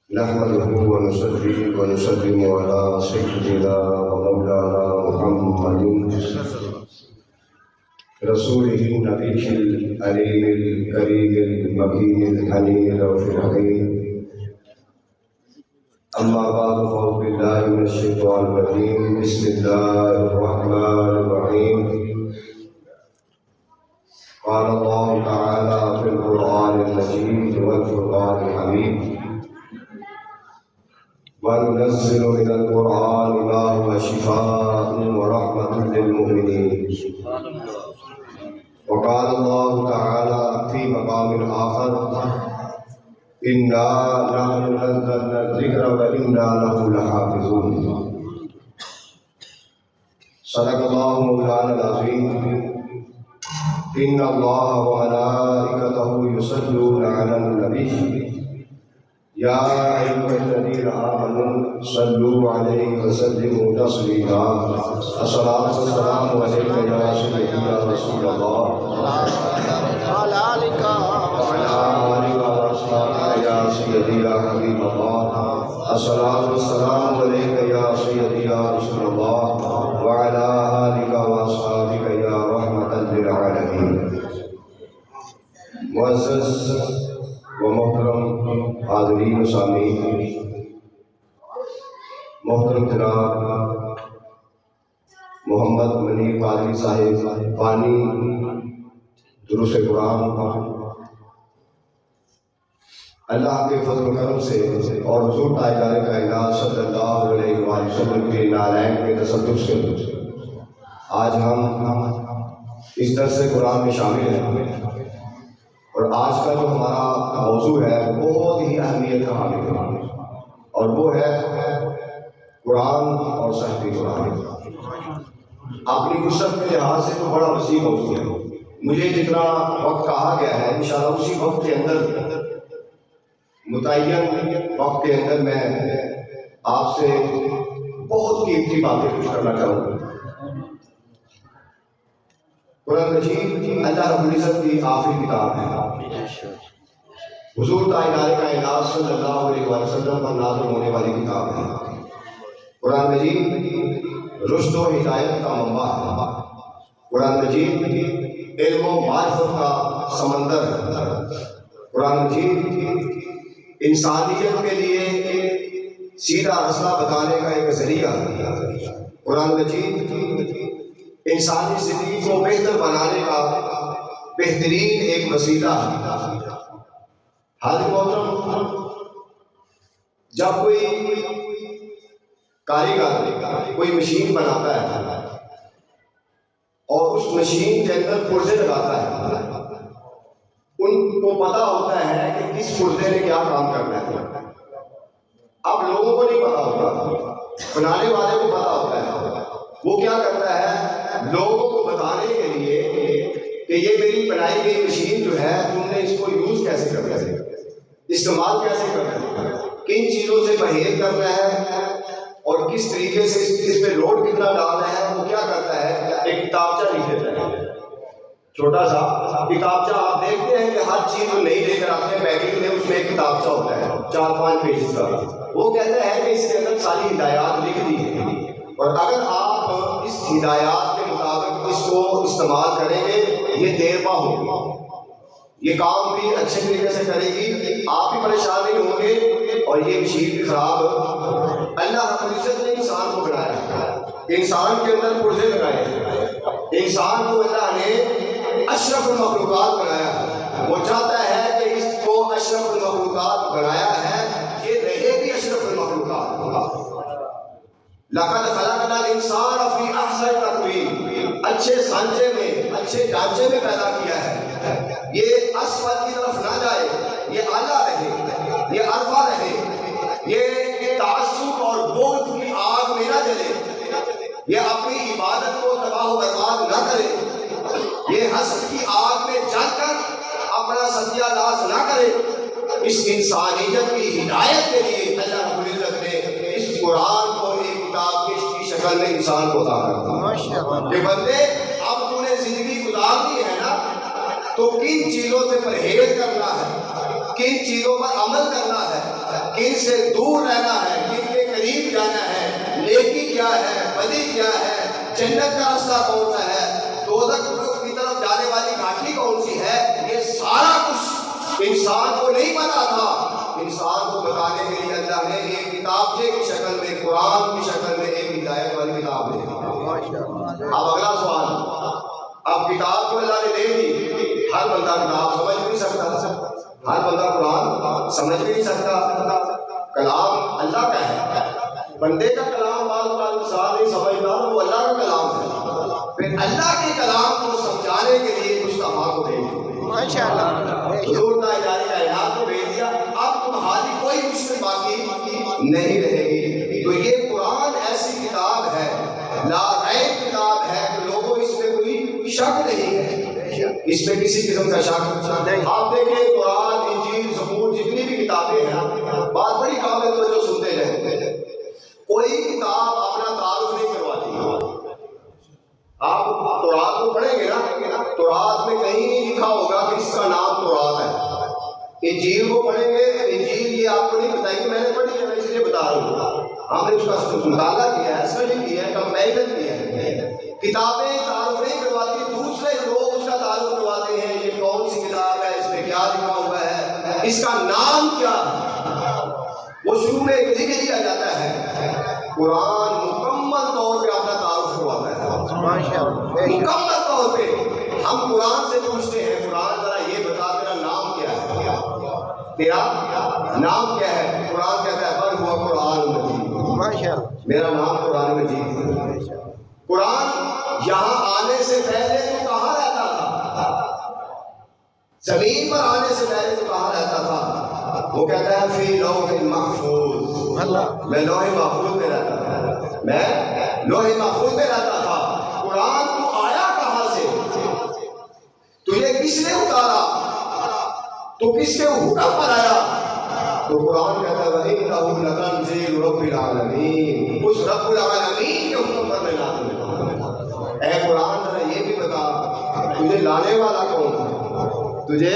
نحمده ونصلي ونسلم على سيدنا ومولانا محمد رسوله النبي الأمين الكريم المكين الحنين الرؤوف الرحيم. أما بعد فأعوذ بالله من الشيطان الرجيم. بسم الله الرحمن الرحيم. قال الله تعالى في القرآن المجيد والفرقان الحميد: وننزل من القرآن ما هو شفاء ورحمة للمؤمنين. وقال الله تعالى في مقام آخر: إنا نحن نزلنا الذكر وإنا له لحافظون. صدق الله مولانا العظيم. إن الله وملائكته يصلون على النبي يا أيها الذين آمنوا صلوا عليه وسلموا تسليما. الصلاة والسلام عليك يا سيدي يا رسول الله وعلى آلك وأصحابك يا سيدي يا حبيب الله. الصلاة والسلام عليك يا سيدي يا رسول الله وعلى آلك وأصحابك يا رحمة للعالمين. معزز و محترم حاضرین و سامعین، محترم جناب محمد منیر قادری صاحب بانی دروس قرآن، اللہ کے فضل و کرم سے اور حضور تاجدار کائنات صلی اللہ علیہ وآلہ وسلم کے نالین کے تصدق سے آج ہم اس درس قرآن میں شامل ہیں. اور آج کا جو ہمارا موضوع ہے بہت ہی اہمیت کا حامل ہے، اور وہ ہے قرآن اور صحیح قرآن. اپنی وسعت کے لحاظ سے تو بڑا وسیع موضوع ہے. مجھے جتنا وقت کہا گیا ہے انشاءاللہ اسی وقت کے اندر، متعین وقت کے اندر میں آپ سے بہت قیمتی باتیں کچھ کرنا چاہوں گا. قرآن مجید اللہ رب العزت کی آخری کتاب ہے. حضور تاجدار کائنات صلی اللہ علیہ وسلم پر نازل ہونے والی کتاب ہے. قرآن مجید رشد و ہدایت کا منبع ہے. قرآن مجید علم و معرفت کا سمندر ہے. قرآن مجید انسانیت کے لیے سیدھا راستہ بتانے کا ایک ذریعہ ہے. قرآن مجید انسانی زندگی کو بہتر بنانے کا بہترین ایک وسیلہ ہے. حاضر محترم، جب کوئی کاریگر کوئی مشین بناتا ہے اور اس مشین کے اندر پرزے لگاتا ہے، ان کو پتا ہوتا ہے کہ کس پرزے نے کیا کام کرنا ہے. اب لوگوں کو نہیں پتا ہوتا، بنانے والے کو پتا ہوتا ہے. وہ کیا کرتا ہے؟ لوگوں کو بتانے کے لیے کہ یہ میری بنائی گئی مشین جو ہے، تم نے اس کو یوز کیسے کرنا ہے، استعمال کیسے کرنا ہے، کن چیزوں سے پرہیز کرنا ہے اور کس طریقے سے اس پہ لوڈ کتنا ڈالنا ہے. وہ کیا کرتا ہے؟ ایک کتابچہ لکھ دیتا ہے، چھوٹا سا کتابچہ. آپ دیکھتے ہیں کہ ہر چیز وہ نہیں لے کر آتے ہیں پیکنگ میں، اس میں ایک کتابچہ ہوتا ہے 4-5 پیجز کا. وہ کہتا ہے کہ اس کے اندر ساری ہدایات لکھ دی ہیں، اور اگر آپ اس ہدایات کے مطابق اس کو استعمال کریں گے یہ دیر پا ہوگی، یہ کام بھی اچھے طریقے سے کرے گی، آپ بھی پریشان نہیں ہوں گے اور یہ مشین بھی خراب. اللہ رب العزت نے انسان کو بنایا، انسان کے اندر پرزے لگائے، انسان کو اللہ نے اشرف المخلوقات بنایا. وہ چاہتا ہے کہ اس کو اشرف المخلوقات بنایا ہے، یہ رہے بھی اشرف المخلوقات. لقد خلقنا الانسان فی احسن تقویم، اچھے سانچے میں، اچھے ڈھانچے میں پیدا کیا ہے. یہ اسفل کی طرف نہ جائے، یہ اعلیٰ رہے، یہ ارفع رہے، یہ تعصب اور بغض کی آگ میں نہ جلے، یہ اپنی عبادت کو تباہ و برباد نہ کرے، یہ حسد کی آگ میں جل کر اپنا ستیہ ناش نہ کرے. اس انسانیت کی ہدایت کے لیے اللہ رب العزت نے اس قرآن کو ایک کتاب کی شکل میں انسان کو عطا کر کہ بندے اب تو نے زندگی گزارنی ہے نا، تو کن چیزوں سے پرہیز کرنا ہے، کن چیزوں پر عمل کرنا ہے، ان سے دور رہنا ہے، ان کے قریب جانا ہے، نیکی کیا ہے، بدی کیا ہے، جنت کا راستہ کون سا ہے، دوزخ کی طرف جانے والی گھاٹی کون سی ہے، یہ سارا کچھ انسان کو نہیں پتا تھا۔ انسان کو بتانے کے لیے اللہ نے ایک کتابچے کی شکل میں، قرآن کی شکل میں ایک ہدایت والی کتاب دے دی۔ اب اگلا سوال، اب کتاب کو اللہ نے دے دی، ہر بندہ کتاب سمجھ نہیں سکتا، ہر بندہ قرآن سمجھ بھی نہیں سکتا۔ کلام اللہ کا ہے، بندے کا کلام بعض انسان نہیں سمجھتا، وہ اللہ کا کلام ہے۔ پھر اللہ کے کلام کو سمجھانے کے لیے مصطفیٰ کو بھیج دیا، حضور تاجدار کائنات کو بھیج دیا۔ اب تمہاری کوئی مشکل باقی نہیں رہے گی۔ تو یہ قرآن ایسی کتاب ہے، لا ریب کتاب ہے کہ لوگوں اس میں کوئی شک نہیں ہے، اس میں کسی قسم کا شک نہیں۔ آپ دیکھیں قرآن، انجیل، زبور، جتنی بھی کتابیں ہیں، بات بڑی قابل توجہ سنتے رہتے، کوئی کتاب اپنا تعارف نہیں کرواتی۔ آپ تورات کو پڑھیں گے نا، تورات میں کہیں نہیں لکھا ہوگا کہ اس کا نام تورات ہے۔ انجیل کو پڑھیں گے، انجیل یہ آپ کو نہیں بتائیں گے، میں نے پڑھی ہے، میں اس لیے بتا رہا ہوں، ہم نے اس کا مطالعہ کیا ہے، اسٹڈی کیا ہے، کمپیریزن کیا ہے۔ کتابیں تعارف نہیں کرواتی، دوسرے لوگ اس کا تعارف کرواتے ہیں، یہ کون سی کتاب ہے، اس میں کیا لکھا ہوا ہے، اس کا نام کیا ہے، وہ شروع میں لکھ دیا جاتا ہے۔ قرآن مکمل طور پہ اپنا تعارف کرواتا ہے، مکمل طور پہ۔ ہم قرآن سے پوچھتے ہیں، قرآن ذرا یہ بتا تیرا نام کیا ہے، تیرا نام کیا ہے؟ قرآن کہتا ہے بل ہوا قرآن مجید، میرا نام قرآن مجید ہے۔ قرآن یہاں آنے سے پہلے تو کہاں رہتا تھا؟ زمین پر آنے سے پہلے تو کہاں رہتا تھا؟ وہ کہتا ہے فی لوح محفوظ، میں لوح محفوظ میں رہتا تھا، میں لوح محفوظ میں رہتا تھا۔ قرآن تو آیا کہاں سے؟ تجھے کس نے اتارا؟ تو کس کے حکم پر آیا؟ تو قرآن کہتا ہے وَإِنَّهُ لَتَنزِيلُ رَبِّ الْعَالَمِينَ، اس رب العالمین کے حکم پر میں نازل ہوا۔ اے قرآن ذرا یہ بھی بتا تجھے لانے والا کون تھا، تجھے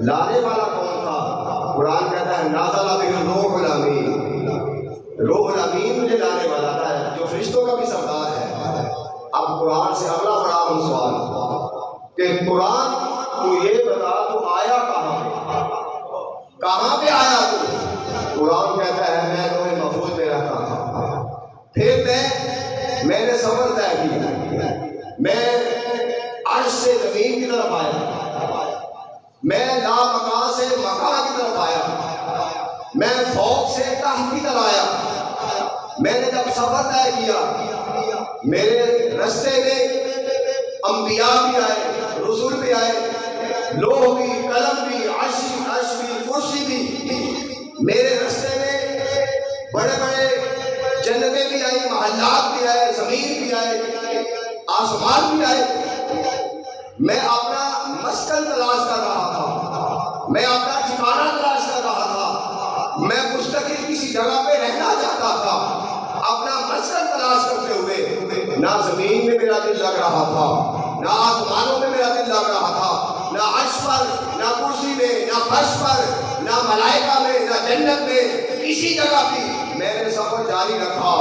لانے والا کون تھا؟ قرآن کہتا ہے نازل بہ الروح الامین، روح الامین تجھے لانے والا تھا، جو فرشتوں کا بھی سردار ہے۔ اب قرآن سے اگلا بڑا اہم سوال کہ قرآن تو یہ بتا تو آیا کہاں پہ، کہاں پہ آیا تو؟ قرآن کہتا ہے میں لوح محفوظ میں رہتا تھا، پھر میں نے سفر طے کیا، میں عرش سے زمین کی طرف آیا، میں لا مکان سے مکان کی طرف آیا، میں فوق سے تحت کی طرف آیا۔ میں نے جب سفر طے کیا، میرے رستے میں انبیاء بھی آئے، رسول بھی آئے، لوح بھی، قلم بھی، عرش بھی، کرسی بھی، میرے رستے میں بڑے بڑے جنتیں بھی آئی، محلات بھی آئے، زمین بھی آئے، آسمان بھی آئے۔ میں اپنا مسکن تلاش کر رہا تھا، میں اپنا ٹھکانہ تلاش کر رہا تھا، میں مستقل کسی جگہ پہ رہنا چاہتا تھا، اپنا مسکن تلاش کرتے ہوئے۔ نہ زمین میں میرا دل لگ رہا تھا، نہ آسمانوں میں میرا دل لگ رہا تھا، نہ عرش پر، نہ کرسی میں، نہ فرش پر، نہ ملائکہ میں، نہ جنت میں، کسی جگہ بھی میں نے سفر جاری رکھا،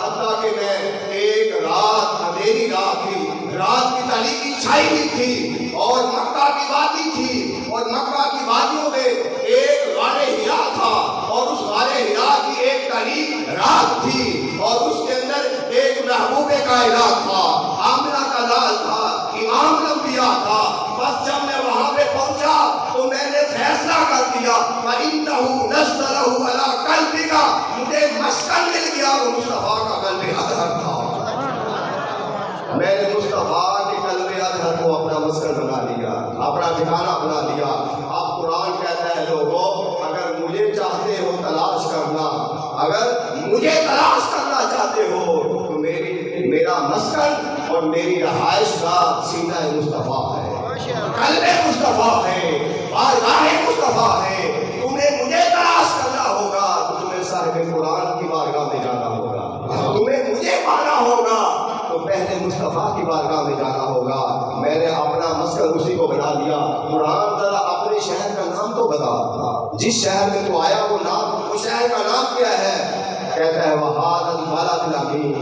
حتیٰ کہ میں ایک رات، اندھیری رات تھی، رات کی تاریکی چھائی ہوئی تھی، اور مکہ کی وادی تھی، اور مکہ کی وادیوں میں ایک غار حرا تھا، اور اس غار حرا کی ایک تاریک رات تھی، اور اس کے اندر ایک محبوب کائنات تھا، آمنہ کا لال تھا، امام الانبیاء تھا۔ بس جب میں وہاں پہ پہنچا تو میں نے فیصلہ کر دیا فَإِنَّهُ نَزَّلَهُ عَلَىٰ قَلْبِكَ، مجھے مسکن مل گیا، وہ مصطفیٰ کا قلب اطہر تھا۔ میں نے مصطفیٰ کے قلب اطہر کو اپنا مسکن بنا لیا، اپنا ٹھکانہ بنا لیا۔ اب قرآن کہتا ہے لوگوں اگر مجھے چاہتے ہو تلاش کرنا، اگر مجھے تلاش کرنا چاہتے ہو تو میرا مسکن اور میری رہائش کا سینہ مصطفیٰ ہے، قلب مصطفیٰ ہے، بارگاہ مصطفیٰ ہے۔ تمہیں مجھے تلاش کرنا ہوگا تو تمہیں صاحب قرآن کی بارگاہ میں جانا ہوگا، تمہیں مجھے پانا ہوگا تو پہلے مصطفیٰ کی بارگاہ میں جانا ہوگا۔ میں نے اپنا مسکن اسی کو بنا لیا۔ قرآن ذرا اپنے شہر کا نام تو بتا، جس شہر میں تو آیا وہ شہر کا نام کیا ہے؟ کہتا ہے وہاد البلد الامین،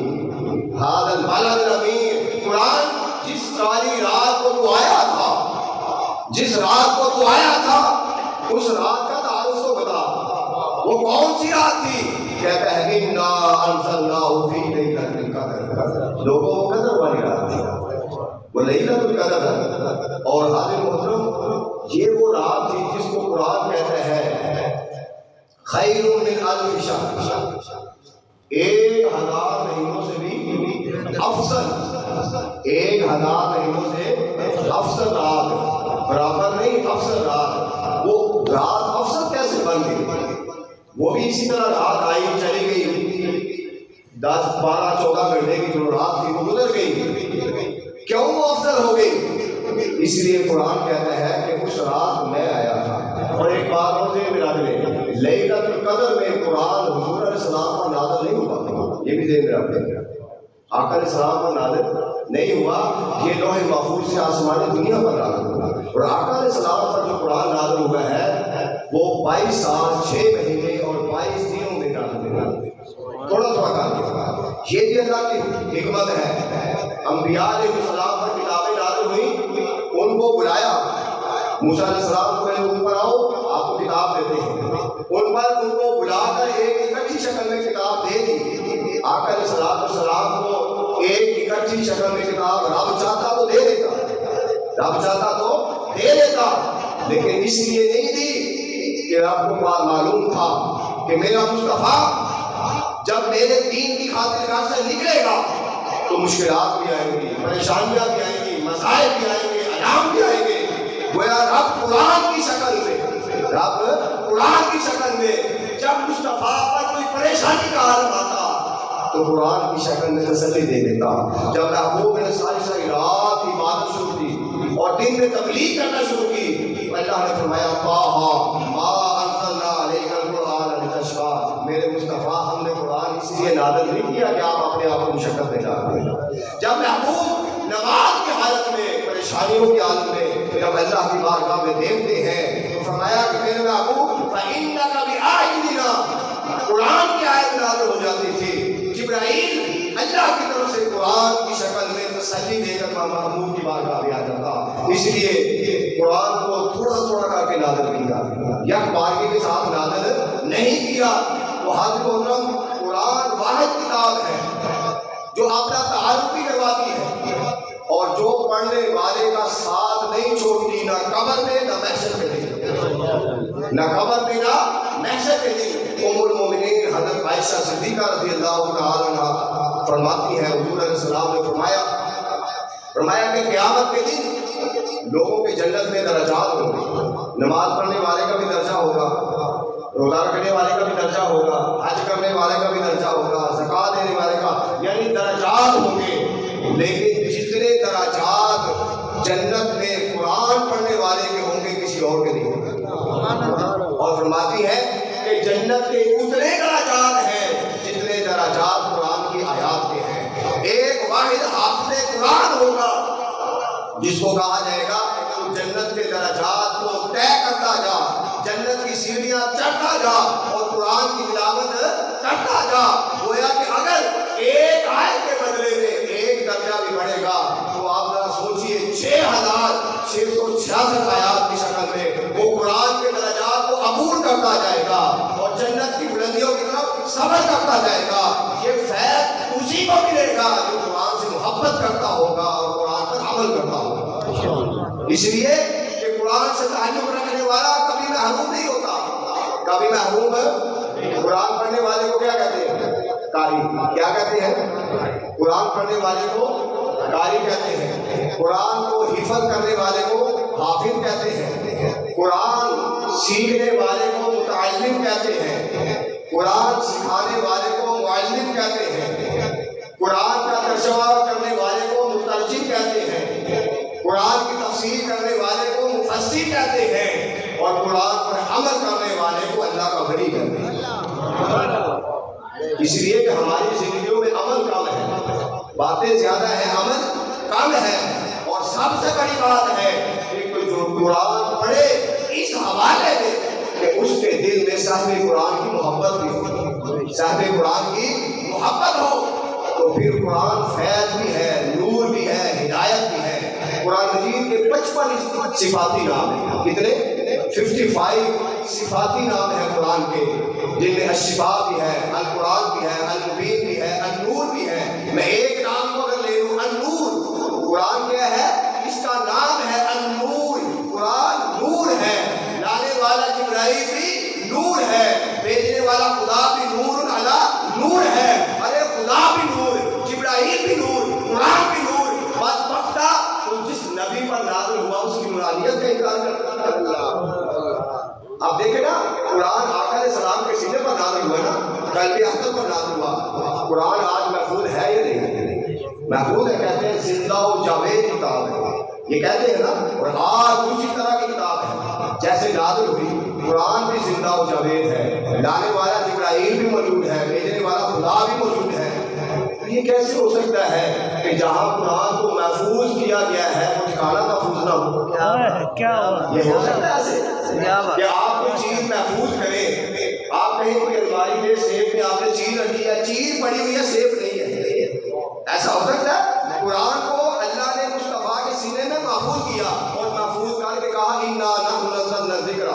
ہاد البلد الامین۔ قرآن جس ساری رات کو تو آیا تھا، جس رات کو تو آیا تھا، اس رات کا تعارف تو بتا، وہ کون سی رات تھی؟ کہتا ہے انا انزلناہ فی لیلۃ القدر۔ لوگوں کو قدر والی رات تھی، وہ لیلۃ القدر ہے۔ اور حاضر محترم، یہ وہ رات تھی جس کو قرآن کہتا ہے خیر من الف شہر، 1000 مہینوں سے بھی افضل، 1000 مہینوں سے افضل رات، برابر نہیں، افضل رات۔ وہ رات افضل کیسے بن گئی؟ وہ بھی اسی طرح رات آئی چلی گئی، 10 12 14 گھنٹے کی جو رات تھی وہ گزر گئی، کیوں وہ افضل ہو گئی؟ اس لیے قرآن کہتا ہے کہ اس رات میں آیا تھا۔ اور ایک بات اور ذہن میں رکھ لیں، لیلۃ القدر میں قرآن حضور علیہ السلام پر نازل نہیں ہوا، یہ بھی ذہن میں رکھ لیں، آقا علیہ السلام پر نازل نہیں ہوا، یہ لوح محفوظ سے آسمانی دنیا پر نازل ہوا۔ اور آقا علیہ السلام پر جو قرآن نازل ہوا ہے وہ 22 سال 6 مہینے اور 22 دنوں میں نازل ہوا، تھوڑا تھوڑا کر کے۔ یہ بھی اللہ کی حکمت ہے۔ انبیاء علیہ السلام پر کتابیں نازل ہوئی، ان کو بلایا، موسیٰ علیہ السلام کو پہلے اوپر آؤ، آپ کو کتاب دیتے ہیں، ان کو بلا کر ایک اکٹھی شکل میں کتاب دے دی۔ آقا علیہ السلام کو ایک اکٹھی شکل میں کتاب رب چاہتا تو دے دیتا، رب چاہتا تو دے دیتا، لیکن اس لیے نہیں دی کہ رب کو معلوم تھا کہ میرا مصطفیٰ جب میرے دین کی خاطر گھر سے نکلے گا تو مشکلات بھی آئیں گی، پریشانیاں بھی آئیں گی، مسائل بھی آئیں گے، انعام بھی آئیں گے۔ گویا رب قرآن کی شکل میں، رب قرآن کی شکل میں جب مصطفیٰ پر کوئی پریشانی کا عالم آتا تو قرآن کی شکل میں تسلی دے دیتا۔ جب محبوب نے ساری رات عبادت شروع کی اور دن میں تبلیغ کرنا شروع کی، اللہ نے فرمایا طٰہٰ ما انزلنا علیک القرآن لتشقیٰ، میرے مصطفیٰ ہم نے قرآن اس لیے نازل نہیں کیا کہ آپ اپنے آپ کو مشقت میں ڈال دیں۔ جب محبوب نماز کی حالت میں، پریشانیوں کی حالت میں جب اللہ کی بارگاہ میں دیکھتے ہیں تو فرمایا کہ میرے محبوب فَإِنَّكَ بِآيَاتِنَا، قرآن کی آیت نازل ہو جاتی تھی، جبرائیل اللہ کی طرف سے قرآن کی شکل میں تسلی دے کر محمود کی بارگاہ میں آ جاتا۔ اس لیے قرآن کو تھوڑا تھوڑا کر کے نازل کیا، یک بارگی کے ساتھ نازل نہیں کیا۔ وہ حضرت محترم قرآن واحد کتاب ہے جو اپنا تعارف بھی کرواتی ہے اور جو پڑھنے والے کا ساتھ نہیں چھوڑتی، نہ قبر میں نہ محشر کے دن، نہ قبر میں نہ محشر کے دن۔ ام المومنین حضرت عائشہ صدیقہ رضی اللہ تعالی عنہا فرماتی ہیں حضور علیہ السلام نے فرمایا کہ قیامت کے دن لوگوں کے جنت میں درجات ہوں گے، نماز پڑھنے والے کا بھی درجہ ہوگا، روزہ رکھنے والے کا بھی درجہ ہوگا، حج کرنے والے کا بھی درجہ ہوگا، زکوٰۃ دینے والے کا، یعنی درجات ہوں گے، لیکن جتنے درجات جنت میں قرآن پڑھنے والے کے ہوں گے کسی اور کے نہیں ہوں گے۔ اور فرماتی ہے کہ جنت کے اتنے درجات ہیں جتنے درجات قرآن کی آیات کے ہیں۔ ایک واحد حافظ قرآن ہوگا جس کو کہا جائے گا کہ تو جنت کے درجات کو طے کرتا جا، جنت کی سیڑھیاں چڑھتا جا اور قرآن کی تلاوت کرتا جا۔ گویا کہ اگر ایک آیت کے بدلے میں ایک درجہ بھی بڑھے گا تو آپ ذرا سوچئے 6666 آیات کی شکل میں وہ قرآن کے درجات کو عبور کرتا جائے گا اور جنت کی بلندیوں کی طرف سفر کرتا جائے گا۔ یہ فیض اسی کو ملے گا جو قرآن سے محبت کرتا ہوگا اور قرآن پر عمل کرتا ہوگا۔ اس لیے کہ قرآن سے تعلق رکھنے والا کبھی محروم نہیں ہوتا، کبھی محروم قرآن پڑھنے والے کو کیا کہتے ہیں؟ قاری۔ کیا کہتے ہیں؟ قرآن پڑھنے والے کو قاری کہتے ہیں، قرآن کو حفظ کرنے والے کو حافظ کہتے ہیں، قرآن سیکھنے والے کو متعلم کہتے ہیں، قرآن سکھانے والے کو معلم کہتے ہیں، قرآن کا ترجمہ کرنے والے کو مترجم کہتے ہیں، قرآن کی تفسیر کرنے والے کو مفسر کہتے ہیں، اور قرآن پر عمل کرنے والے کو اللہ کا ولی کہتے ہیں۔ اس لیے کہ ہماری زندگیوں میں عمل کم ہے، باتیں زیادہ ہیں، عمل کم ہے، اور سب سے بڑی بات ہے کہ جو قرآن پڑھے اس حوالے میں کہ اس کے کے دل میں صاحب قرآن کی محبت بھی ہو، صاحب قرآن کی محبت ہو، تو پھر قرآن فیض بھی ہے، نور بھی ہے، ہدایت بھی ہے۔ قرآن مجید کے 55 صفاتی نام ہیں، کتنے؟ 55 صفاتی نام ہیں قرآن کے، جن میں الشفاء بھی ہے، القرآن بھی ہے، المبین بھی ہے، النور بھی ہے۔ میں ایک نام کو اگر لے لوں، النور، قرآن کیا ہے؟ اس کا نام ہے النور، قرآن نور ہے، لانے والا جبرائیل بھی نور ہے، بھیجنے والا خدا بھی نور علی نور ہے۔ ارے خدا بھی نور، جبرائیل بھی نور، قرآن بھی نور، بدبختہ تو جس نبی پر نازل ہوا اس کی نورانیت کا انکار کرتا ہے۔ آپ دیکھیں نا، قرآن آقا علیہ السلام کے سینے پر نازل ہوا نا، قلب احمد پر نازل ہوا۔ قرآن آج محفوظ ہے یا نہیں؟ محفوظ ہے، کہتے ہیں زندہ و جاوید کتاب ہے، یہ کہتے ہیں نا، اور آج اسی طرح کی کتاب ہے جیسے نازل ہوئی۔ قرآن بھی زندہ و جاوید ہے، لانے والا جبرائیل بھی موجود ہے، بھیجنے والا خدا بھی موجود ہے۔ یہ کیسے ہو سکتا ہے کہ جہاں قرآن کو محفوظ کیا گیا ہے وہ ٹھکانہ محفوظ نہ ہو؟ یہ ہو سکتا ہے ایسے کہ آپ کوئی چیز محفوظ کریں، آپ کہیں کوئی الماری میں سیف میں آپ نے چیز رکھی ہے، چیز پڑی ہوئی ہے، سیف نہیں ہے، ایسا ہو سکتا ہے؟ قرآن کو اللہ نے مصطفیٰ کے سینے میں محفوظ کیا اور محفوظ کر کے کہا اِنَّا نَحْنُ نَزَّلْنَا الذِّكْرَ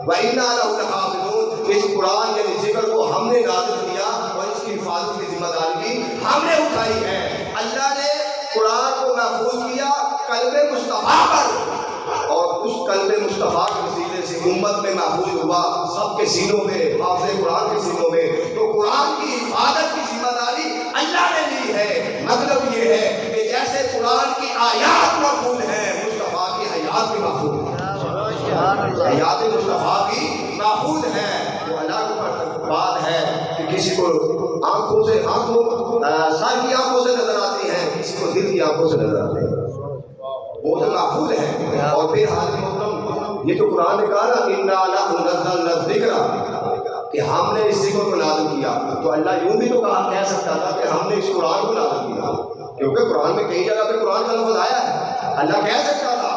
وَإِنَّا لَهُ لَحَافِظُونَ۔ اس قرآن یعنی ذکر کو ہم نے نازل کیا اور اس کی حفاظت کی ذمہ داری بھی ہم نے اٹھائی ہے۔ اللہ نے قرآن کو محفوظ کیا قلب مصطفیٰ پر، اور اس قلب مصطفیٰ کے وسیلے سے امت میں محفوظ ہوا، سب کے سینوں میں، حافظ قرآن کے سینوں میں۔ تو قرآن کی حفاظت کی ذمہ داری اللہ نے لی ہے۔ مطلب یہ ہے کہ جیسے قرآن کی آیات محفوظ ہیں، مصطفیٰ کی حیات بھی محفوظ ہے، حیات مصطفیٰ بھی محفوظ ہے۔ وہ اللہ کو بات ہے کہ کسی کو آنکھوں سے سر کی آنکھوں سے نظر آتی ہیں، کسی کو دل کی آنکھوں سے نظر آتے ہیں، وہ تو محفوظ ہے۔ اور پھر حضرت محترم یہ تو قرآن نے کہا نا اِنَّا نَحْنُ نَزَّلْنَا الذِّكْرَ، کہ ہم نے اس ذکر کو نازل کیا، تو اللہ یوں بھی تو کہہ سکتا تھا کہ ہم نے اس قرآن کو نازل کیا، کیونکہ قرآن میں کئی جگہ پہ قرآن کا لفظ آیا ہے۔ اللہ کہہ سکتا تھا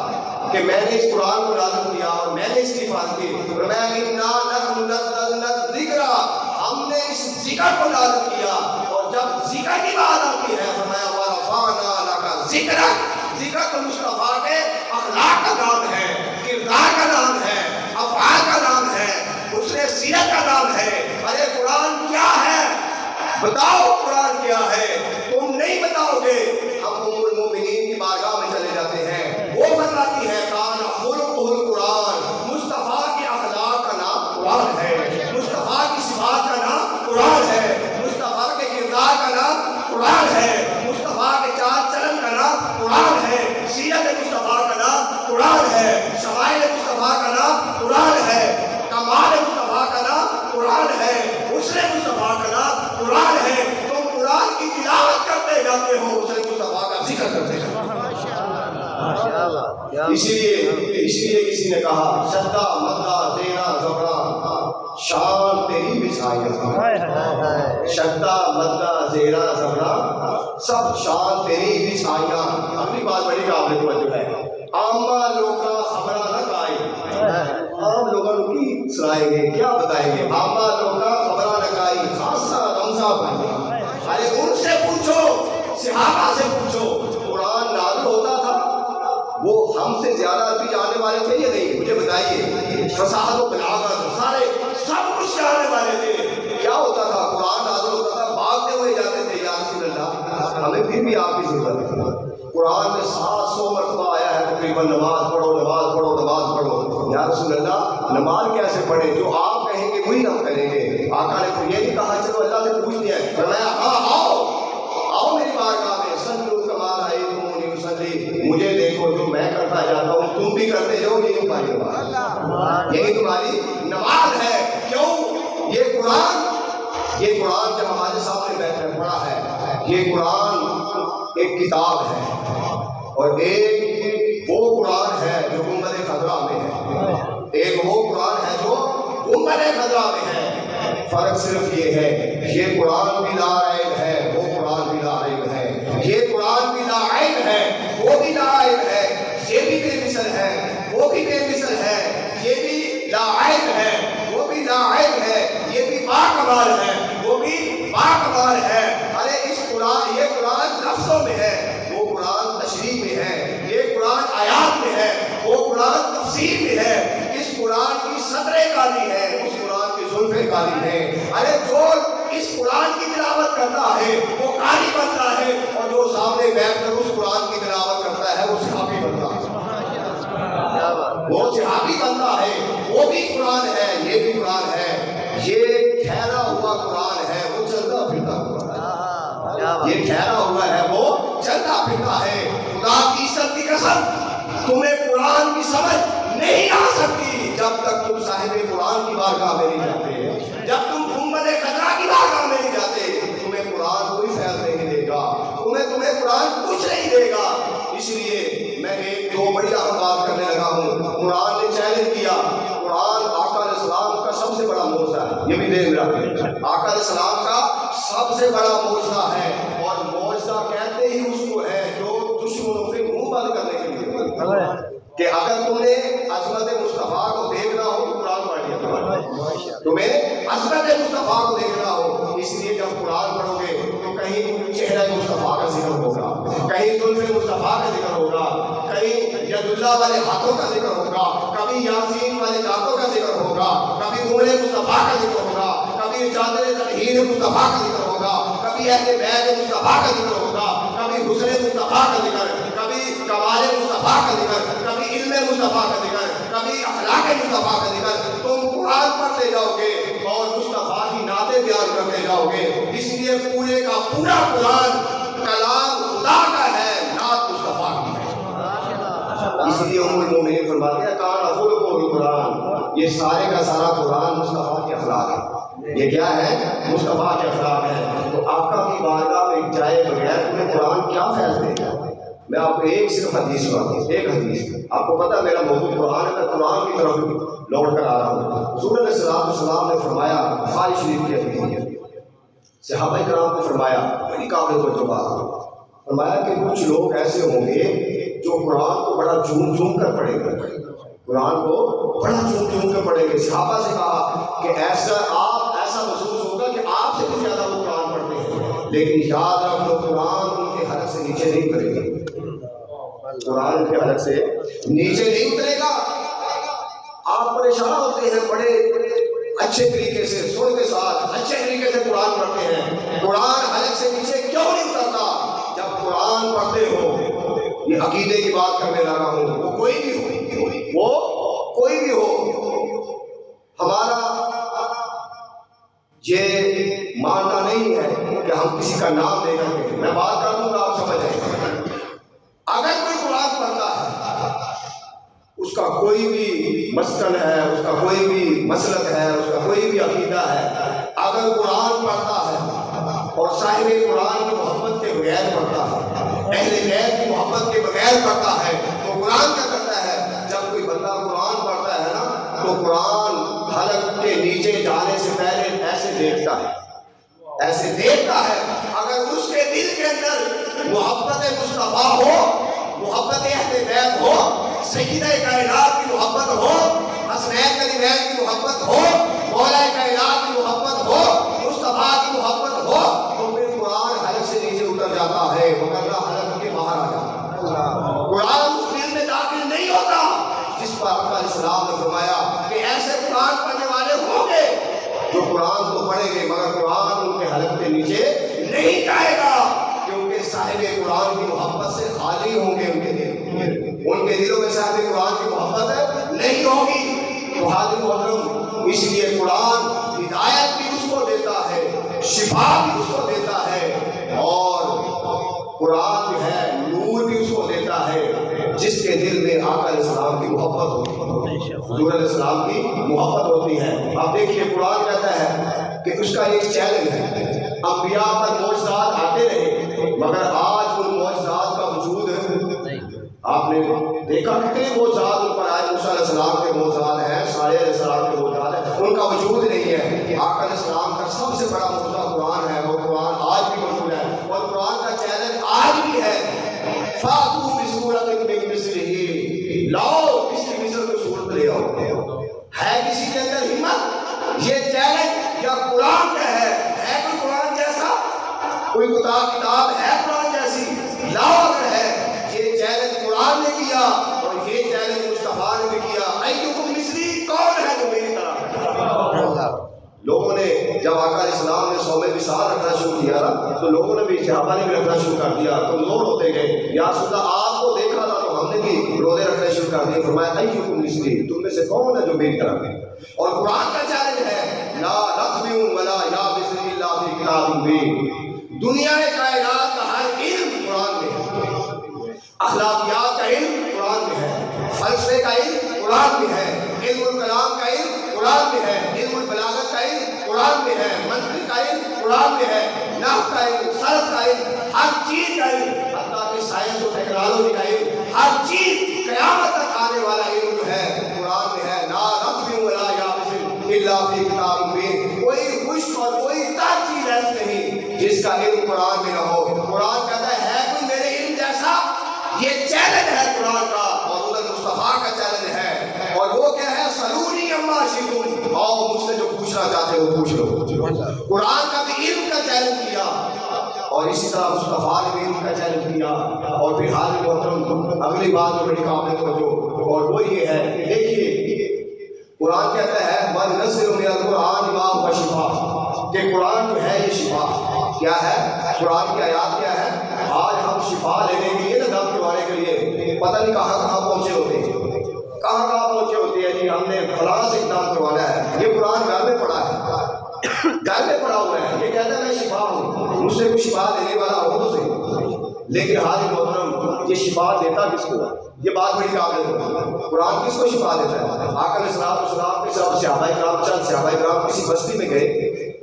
کہ میں نے اس قرآن کو نازل کیا اور میں نے اس کی حفاظت کی، فرمایا اِنَّا نَحْنُ نَزَّلْنَا الذِّكْرَ، ہم نے اس ذکر کو نازل کیا۔ اور جب ذکر کی بات آتی ہے فرمایا وَرَفَعْنَا لَكَ ذِكْرَكَ، ذکر تو مصطفیٰ کے اخلاق کا نام ہے، کردار کا نام ہے، افعال کا نام ہے، اس نے سیرت کا نام ہے۔ ارے قرآن کیا ہے؟ بتاؤ قرآن کیا ہے؟ تم نہیں بتاؤ گے، ہم ام المومنین کی بارگاہ میں چلے جاتے ہیں، وہ فرماتی ہے کان خلقہ القرآن، مصطفیٰ کے اخلاق کا نام قرآن ہے، مصطفیٰ کی صفات کا نام قرآن ہے، مصطفیٰ کے کردار کا نام قرآن ہے، مصطفیٰ کے چال چلن کا نام قرآن ہے، سیرت مصطفیٰ کا نام قرآن ہے، شمائل مصطفیٰ کا نام قرآن ہے، کمال مصطفیٰ کا نام قرآن ہے، حسن مصطفیٰ کا نام قرآن ہے۔ تم قرآن کی تلاوت کرتے جاتے ہو، حسن مصطفیٰ کا ذکر کرتے جاتے ہو۔ اسی لیے کسی نے کہا شدہ مدہ تیرا زبراں شان تیری بچھائیاں، شدہ مدہ زیرا زبراں سب شان تیری بچھائیاں۔ اگلی بات بڑی قابل توجہ ہے، عامہ لوگاں خبراں نہ کائی، عام لوگوں کی سنائیں گے، کیا بتائیں گے؟ عامہ لوگاں خبراں نہ کائی، خاصہ رمضہ بھائی، ارے ان سے پوچھو، صحابہ سے پوچھو، قرآن نازل ہوتا تھا وہ ہم سے زیادہ عربی جاننے والے تھے یا نہیں؟ مجھے بتائیے، فصاحت و بلاغت سارے سب کچھ جاننے والے تھے۔ کیا ہوتا تھا؟ قرآن نازل ہوتا تھا، بھاگتے ہوئے جاتے تھے یا رسول اللہ ہمیں پھر بھی آپ کی ضرورت ہے۔ قرآن میں 700 مرتبہ آیا ہے تقریباً نماز پڑھو نماز پڑھو نماز پڑھو، یا رسول اللہ نماز کیسے پڑھیں؟ جو آپ کہیں گے وہی ہم کریں گے۔ آقا نے پھر یہ نہیں کہا چلو اللہ سے پوچھ لیا، فرمایا ہاں آؤ میری بارگاہ میں، صلو کما رأیتمونی اصلی، مجھے دیکھو جو میں کرتا جاتا ہوں تم بھی کرتے جاؤ، یہی تمہاری نماز، یہی تمہاری نماز ہے۔ کیوں؟ یہ قرآن جب ہمارے سامنے بیٹھ کر پڑا ہے، یہ قرآن ایک کتاب ہے اور ایک وہ قرآن ہے جو گنبد خضرا میں ہے، ایک وہ قرآن ہے جو گنبد خضرا میں ہے۔ فرق صرف یہ ہے، یہ قرآن بھی لا عیب ہے، وہ قرآن بھی لا عیب ہے، یہ قرآن بھی لا عیب ہے، وہ بھی لا عیب ہے، یہ بھی بے مثل ہے، وہ بھی بے مثل ہے، یہ بھی لا عیب ہے، وہ بھی والی ہیں. ارے جو اس قرآن کی تلاوت کرتا ہے وہ قاری بنتا ہے، اور جو سامنے بیٹھ کر اس قرآن کی تلاوت کرتا ہے وہ صحابی بنتا ہے. وہ صحابی بنتا ہے. وہ بھی قرآن ہے، یہ بھی قرآن ہے. یہ ٹھہرا ہوا قرآن ہے، وہ چلتا پھرتا قرآن ہے. یہ ٹھہرا ہوا ہے، وہ چلتا پھرتا ہے. خدا کی عزت کی قسم، تمہیں قرآن کی سمجھ نہیں آ سکتی جب تک تم صاحب قرآن کی بارگاہ میں نہیں جاتے. جب تم گنبد خضرا کی بارگاہ میں نہیں جاتے تمہیں قرآن کوئی فیض نہیں دے گا. تمہیں قرآن کچھ نہیں دے گا. اس لیے میں ایک دو بڑی اہم بات کرنے لگا ہوں. قرآن نے چیلنج کیا. قرآن آقا علیہ السلام کا سب سے بڑا معجزہ ہے. یہ بھی دین رکھیں، آقا علیہ السلام کا سب سے بڑا معجزہ ہے. اور معجزہ کہتے ہی اس کو ہے جو دشمنوں کے منہ بند کرنے کے لیے. کہ اگر تم نے عظمت مصطفیٰ کو دیکھنا ہو تو قرآن پڑھ لیا. تمہیں عظمت مصطفیٰ کو دیکھنا ہو، اس لیے جب قرآن پڑھو گے تو کہیں چہرہ مصطفیٰ کا ذکر ہوگا، کہیں زلف مصطفیٰ کا ذکر ہوگا، کہیں ید اللہ والے ہاتھوں کا ذکر ہوگا، کبھی یاسین والے دانتوں کا ذکر ہوگا، کبھی عمر مصطفیٰ کا ذکر ہوگا، کبھی چادر تطہیر مصطفیٰ کا ذکر ہوگا، کبھی اہل بیت مصطفیٰ کا ذکر ہوگا، کبھی حسن مصطفیٰ کا ذکر، کبھی کمال مصطفیٰ کا ذکر، کبھی علم مصطفیٰ کا ذکر، کبھی اخلاق مصطفیٰ کا ذکر. تم قرآن پڑھتے جاؤ گے اور مصطفیٰ کی نعتیں بیان کرتے جاؤ گے. اس لیے پورے کا پورا قرآن کلام خدا کا ہے، نعت مصطفیٰ کی ہے. اس لیے ام المومنین فرماتے ہیں کان خلق القرآن، یہ سارے کا سارا قرآن مصطفیٰ کے اخلاق ہے. یہ کیا ہے؟ مصطفیٰ کے اخلاق ہے. تو آقا کی بارگاہ میں جائے بغیر تمہیں قرآن کیا فیض دے گا؟ میں آپ کو ایک صرف حدیث سناتا ایک حدیث. آپ کو پتہ میرا موضوع قرآن ہے، میں قرآن کی طرف لوٹ کر آ رہا ہوں. حضور علیہ السلام نے فرمایا، بخاری شریف کی حدیث ہے، صحابہ کرام نے فرمایا، بڑی قابل توجہ بات، فرمایا کہ کچھ لوگ ایسے ہوں گے جو قرآن کو بڑا جھوم جھوم کر پڑھیں گے. قرآن کو بڑا جھوم جھوم کر پڑھیں گے. صحابہ سے کہا کہ ایسا محسوس ہوگا کہ آپ سے بھی زیادہ وہ قرآن پڑھتے ہیں، لیکن یاد رکھ لو قرآن ان کے حلق سے نیچے نہیں اترے گا. قرآن کے حلق سے نیچے نہیں اترے گا. آپ پریشان ہوتے ہیں، بڑے اچھے طریقے سے سر کے ساتھ اچھے طریقے سے قرآن پڑھتے ہیں، قرآن حلق سے نیچے کیوں نہیں اترتا؟ جب قرآن پڑھتے ہو، یہ عقیدے کی بات کرنے لگا ہوں، وہ کوئی بھی ہو، ہمارا یہ ماننا نہیں ہے کہ ہم کسی کا نام دے کر کے، میں بات کر دوں گا آپ سمجھ جائیں. اگر کوئی قرآن پڑھتا ہے، اس کا کوئی بھی مسکن ہے، اس کا کوئی بھی مسلک ہے، اس کا کوئی بھی عقیدہ ہے، اگر قرآن پڑھتا ہے اور صاحب قرآن کی محبت کے بغیر پڑھتا ہے، اہل بیت کی محبت کے بغیر پڑھتا ہے، تو قرآن کیا کرتا ہے؟ جب کوئی بندہ قرآن پڑھتا ہے نا تو قرآن حلق کے نیچے جانے سے پہلے ایسے دیکھتا ہے. اگر اس کے دل کے اندر محبت مصطفیٰ ہو، محبت اہل بیت ہو، سیدہ کائنات کی محبت ہو، حسنین کریمین کی محبت ہو، مولا کائنات کی محبت ہو، مصطفیٰ کی محبت ہو، تو پھر قرآن حلق سے نیچے اتر جاتا ہے، وگرنہ حلق کے باہر آ جاتا ہے. قرآن اس دل میں داخل نہیں ہوتا. جس پر آقا علیہ السلام نے فرمایا کہ ایسے قرآن پڑھنے والے ہوں گے جو قرآن تو پڑھیں گے مگر قرآن ان کے حلق کے نیچے نہیں جائے گا، کیونکہ صاحب قرآن کی محبت سے خالی ہوں گے. ان کے دلوں میں صاحب قرآن کی محبت نہیں ہوگی. تو حاضر محترم، اس لیے قرآن ہدایت بھی اس کو دیتا ہے، شفا بھی اس کو دیتا ہے، اور قرآن جو ہے نور بھی اس کو دیتا ہے جس کے دل میں آقا علیہ السلام کی محبت ہوتی ہے، حضور علیہ السلام کی محبت ہوتی ہے. آپ دیکھیے قرآن کہتا ہے کہ اس کا ایک چیلنج ہے، انبیاء پر معجزات آتے رہے مگر آج ان معجزات کا وجود ہے. آپ نے دیکھا کتنے معجزات ان پر آئے، موسیٰ علیہ السلام کے معجزات ہیں، صالح علیہ السلام کے معجزات ہیں، ان کا وجود نہیں ہے. آقا علیہ السلام کا سب سے بڑا معجزہ قرآن ہے، وہ قرآن آج بھی موجود ہے، اور قرآن کا چیلنج آج بھی ہے. فاتو بسورۃ من مثلہ، لاؤ اس کی مثل کو صورت لے آؤ. ہے کسی کے اندر ہمت؟ یہ چیلنج یا قرآن کا ہے کوئی قرآن جیسا؟ کوئی کتاب ہے قرآن جیسی؟ لاؤ اگر ہے. یہ چیلنج قرآن نے کیا اور یہ چیلنج مصطفیٰ نے بھی کیا. ایکم مثلی، کون ہے جو میری طرح؟ لوگوں نے جب آقا علیہ السلام نے صوم وصال رکھنا شروع کیا نا تو لوگوں نے بھی صحابہ نے بھی رکھنا شروع کر دیا، کمزور ہوتے گئے. یا رسول اللہ آپ کو دیکھا تھا تو ہم نے بھی روزے رکھنے شروع کر دیے. فرمایا ایکم مثلی، تم میں سے کون ہے جو میری طرح ہے؟ اور قرآن کا چیلنج ہے لا نتبع ولا یابس الا فی کتاب مبین. دنیا کائنات کا ہر علم قرآن میں ہے، اخلاقیات کا علم قرآن میں ہے، فلسفے کا علم قرآن میں ہے، علم الکلام کا علم قرآن میں ہے، علم البلاغت کا علم قرآن میں ہے، منطق کا علم قرآن میں ہے، نحو کا علم، صرف کا علم، ہر چیز کا علم، حتیٰ کہ سائنس و ٹیکنالوجی کا علم، ہر چیز قیامت تک آنے والا علم جو ہے قرآن میں ہے. لا نتبع ولا یابس الا فی کتاب مبین. کوئی خشک اور کوئی تر چیز ایسی نہیں جس کا علم قرآن میں نہ ہو. قرآن کہتا ہے کوئی میرے علم جیسا؟ یہ چیلنج ہے قرآن کا اور حضرت مصطفیٰ کا چیلنج ہے. اور وہ کیا ہے؟ سلونی عما شئتم، اور مجھ سے جو پوچھنا چاہتے ہو پوچھ لو. قرآن کا بھی علم کا چیلنج کیا اور اسی طرح مصطفیٰ نے بھی علم کا چیلنج کیا. اور پھر حاضر محترم اگلی بات جو بڑی قابل توجہ اور وہ یہ ہے کہ دیکھیے قرآن کہتا ہے وَنُنَزِّلُ مِنَ الْقُرْآنِ مَا هُوَ شِفَاءٌ، کہ قرآن جو ہے یہ شفا کیا ہے. قرآن کی آیات کیا ہے؟ آج ہم شفا لینے کے لیے نا دم کروانے کے لیے پتہ نہیں کہاں کہاں پہنچے ہوتے ہیں، کہاں کہاں پہنچے ہوتے ہیں. جی ہم نے فلاں سے دم کروانا ہے. یہ قرآن گھر میں پڑھا ہے، گھر میں پڑھا ہوا ہے. یہ کہتا ہے میں شفا ہوں، مجھ سے کوئی شفا دینے والا ہو تو صحیح. لیکن حاضر محترم یہ شفا دیتا کس کو؟ یہ بات بڑی قابل ہے. قرآن کس کو شفا دیتا ہے؟ آقا علیہ السلام کے ساتھ صحابہ کرام، چند صحابہ کرام کسی بستی میں گئے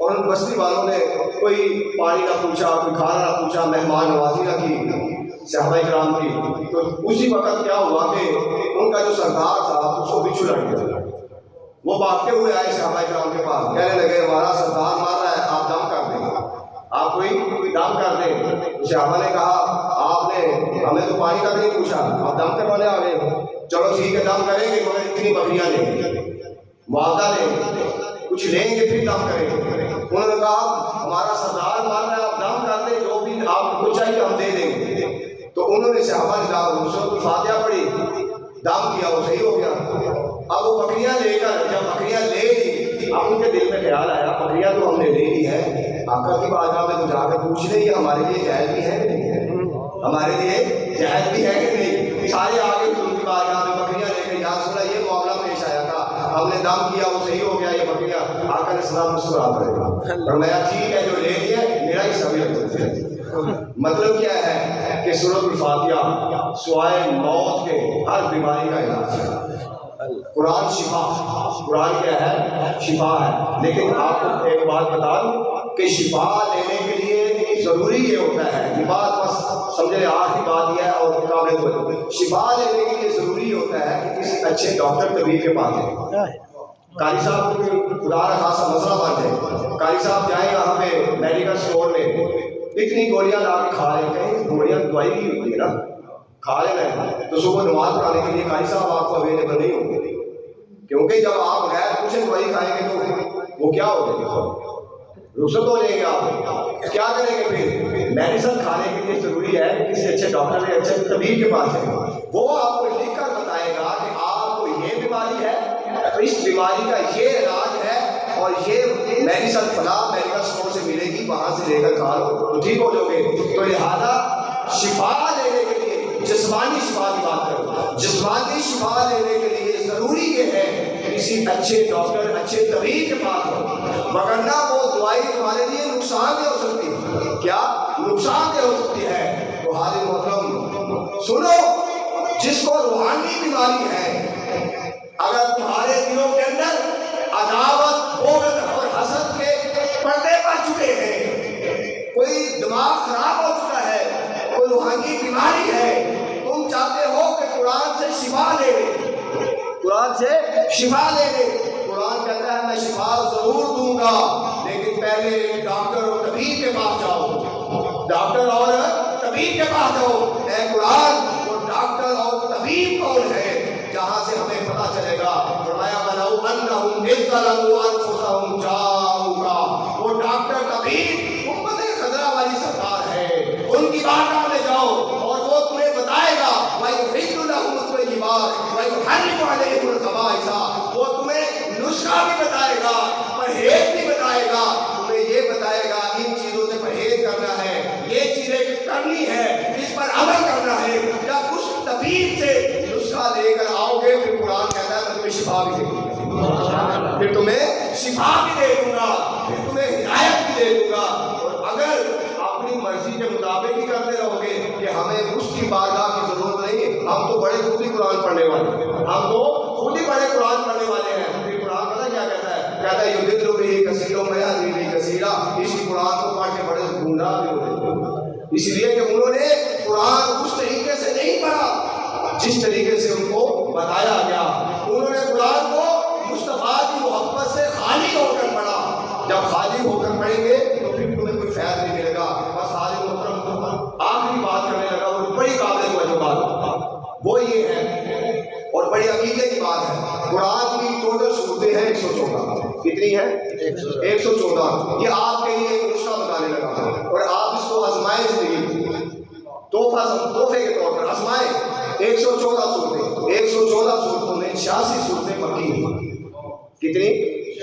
اور ان بستی والوں نے کوئی پانی نہ پوچھا، کوئی کھانا نہ پوچھا، مہمان نوازی نہ کی صحابہ کرام کی. تو اسی وقت کیا ہوا کہ ان کا جو سردار تھا اس کو بچھو لڑ گیا. وہ بھاگتے ہوئے آئے صحابہ کرام کے پاس، کہنے لگے ہمارا سردار مار رہا ہے، آپ دم کر دیں، آپ کوئی دم کر دیں. صحابہ نے کہا آپ نے ہمیں تو پانی کا بھی نہیں پوچھا، آپ دم کروانے آ گئے. چلو ٹھیک ہے دم کریں گے مگر اتنی بکریاں لیں گے، معاوضہ لیں گے، کچھ لیں گے پھر دم کریں گے. انہوں نے کہا ہمارا سردار مار رہا ہے، آپ دم کر دیں، جو بھی آپ کو چاہیے ہم دے دیں گے. تو انہوں نے صحابہ نے کہا سورۃ الفاتحہ پڑھی، دم کیا، وہ صحیح ہو گیا. اب وہ بکریاں لے کر جب بکریاں لے لی، اب ان کے دل میں خیال آیا بکریاں تو ہم نے لے لی ہے، آقا کی بارگاہ میں تو جا کر پوچھ لیں یہ ہمارے لیے جائز بھی ہے کہ نہیں ہے، ہمارے لیے جائز بھی ہے کہ نہیں. سارے آگے ان کی بارگاہ میں بکریاں لے کے یا رسول اللہ یہ معاملہ پیش آیا تھا، ہم نے دم کیا وہ صحیح ہو گیا، یہ بکریاں. آقا علیہ السلام مسکرا پڑے گا اور میں ٹھیک ہے جو لے لیا میرا ہی سبھی رکھتے ہیں. مطلب کیا ہے کہ سورۃ الفاتحہ سوائے موت کے ہر بیماری کا علاج ہے. قرآن شفا، قرآن کیا ہے؟ شفا ہے. لیکن آپ کو ایک بات بتا دوں کہ شفا لینے کے لیے ضروری یہ ہوتا ہے، یہ بات بس سمجھے آخری بات یہ ہے اور قابل ہو، شفا لینے کے لیے ضروری ہوتا ہے کہ کسی اچھے ڈاکٹر طبیب کے پاس جائیں. قاری صاحب خدا نہ خاصا مسئلہ بن جائے، قاری صاحب جائیں یہاں پہ میڈیکل اسٹور میں اتنی گولیاں لا کے کھا لیں، کہیں گولیاں دوائی بھی ہوتی ہے نا، کھا لیں تو صبح نماز پڑھانے کے لیے قاری صاحب آپ کو اویلیبل نہیں ہوں گے، کیونکہ جب آپ غیر کچھ دوائی کھائیں گے تو وہ کیا ہو جائے گا، رخصت ہو جائیں گے. آپ کیا کریں گے؟ پھر میڈیسن کھانے کے لیے ضروری ہے کہ کسی اچھے ڈاکٹر یا اچھے طبیب کے پاس جائیں، وہ آپ کو لکھ کر بتائے گا کہ آپ کو یہ بیماری ہے، اس بیماری کا یہ علاج ہے اور یہ میڈیسن فلاں میڈیکل اسٹور سے ملے گی، وہاں سے لے کر کھا لو تو ٹھیک ہو جاؤ گے. تو لہٰذا شفا لینے کے لیے جسمانی شفا کی بات کرو، جسمانی شفا لینے کے لیے ضروری یہ ہے کہ کسی اچھے ڈاکٹر اچھے طبیب کے پاس ہو، ورنہ وہ دوائی تمہارے لیے نقصان دہ ہو سکتی ہے. کیا نقصان دہ ہو سکتی ہے؟ تو حاضر محترم سنو، جس کو روحانی بیماری ہے، اگر تمہارے دلوں کے اندر عداوت، بغض اور حسد کے پردے پڑ چکے ہیں، کوئی دماغ خراب ہو چکا ہے، کوئی روحانی بیماری ہے، تم چاہتے ہو کہ قرآن سے شفا لے لے، قرآن سے شفا لے لے. قرآن کہتا ہے میں شفا ضرور دوں گا لیکن پہلے ڈاکٹر اور طبیب کے پاس جاؤ، ڈاکٹر اور طبیب کے پاس جاؤ. اے قرآن وہ ڈاکٹر اور طبیب کون ہے جہاں سے ہمیں پتہ چلے گا؟ فرمایا وَلَوْ أَنَّهُمْ إِذْ ظَلَمُوا أَنفُسَهُمْ جَاءُوكَ، وہ ڈاکٹر طبیب امت خضرا والی سرکار ہے، ان کی بارگاہ میں جاؤ اور وہ تمہیں بتائے گا وَيُحِلُّ لَهُمُ الطَّيِّبَاتِ وَيُحَرِّمُ عَلَيْهِمُ الْخَبَائِثَ، وہ تمہیں نسخہ بھی بتائے گا، پرہیز بھی بتائے گا، انصاف بھی دے دوں گا، پھر تمہیں ہدایت بھی دے دوں گا۔ اور اگر اپنی مرضی کے مطابق ہی کرتے رہو گے کہ ہمیں اس کی بارگاہ کی ضرورت نہیں، ہم تو بڑے خود ہی قرآن پڑھنے والے ہیں، ہم تو خود ہی بڑے قرآن پڑھنے والے ہیں، پھر قرآن پتہ کیا کہتا ہے؟ کہتا ہے یضل به کثیر و یہدی به کثیر، اسی قرآن کو پڑھ کے بڑے گمراہ بھی ہوتے ہیں، اس لیے کہ انہوں نے قرآن اس طریقے سے نہیں پڑھا جس طریقے سے ان کو بتایا گیا۔ انہوں نے قرآن کو مصطفیٰ کی محبت سے خالی ہو کر پڑھا۔ جب خالی ہو کر پڑھیں گے تو پھر تمہیں کوئی فائدہ نہیں ملے گا۔ بس حاضر محترم آخری بات کرنے لگا، وہ بڑی قابل توجہ بات وہ یہ ہے اور بڑی عقیدے کی بات ہے۔ قرآن کی ٹوٹل صورتیں ہیں 114۔ کتنی ہیں؟ 114۔ یہ آپ کے لیے ایک نسخہ بتانے لگا اور آپ اس کو آزمائیں، زندگی تحفے کے طور پر آزمائیں۔ 114 صورتیں، 114 صورتوں میں 86 صورتیں مکی ہیں۔ کتنی؟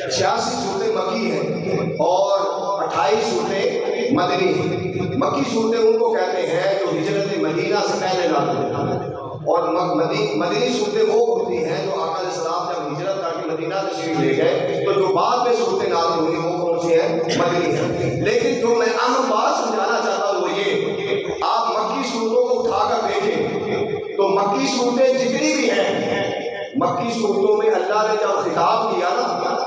86 صورتیں مکی ہیں اور 28 صورتیں مدنی ہیں۔ مکی صورتیں ان کو کہتے ہیں جو ہجرت مدینہ سے پہلے نازل ہوئی، اور مدنی صورتیں وہ ہوتی ہیں جو آقا علیہ السلام جب ہجرت کر کے مدینہ تشریف لے گئے تو جو بعد میں صورتیں نازل ہوئی وہ کون سی ہیں؟ مدنی ہیں۔ لیکن جو میں اہم بات سمجھانا چاہتا ہوں وہ یہ، آپ مکی صورتوں کو اٹھا کر دیکھیں تو مکی صورتیں جتنی بھی ہیں، مکی صورتوں میں اللہ نے جب خطاب کیا نا،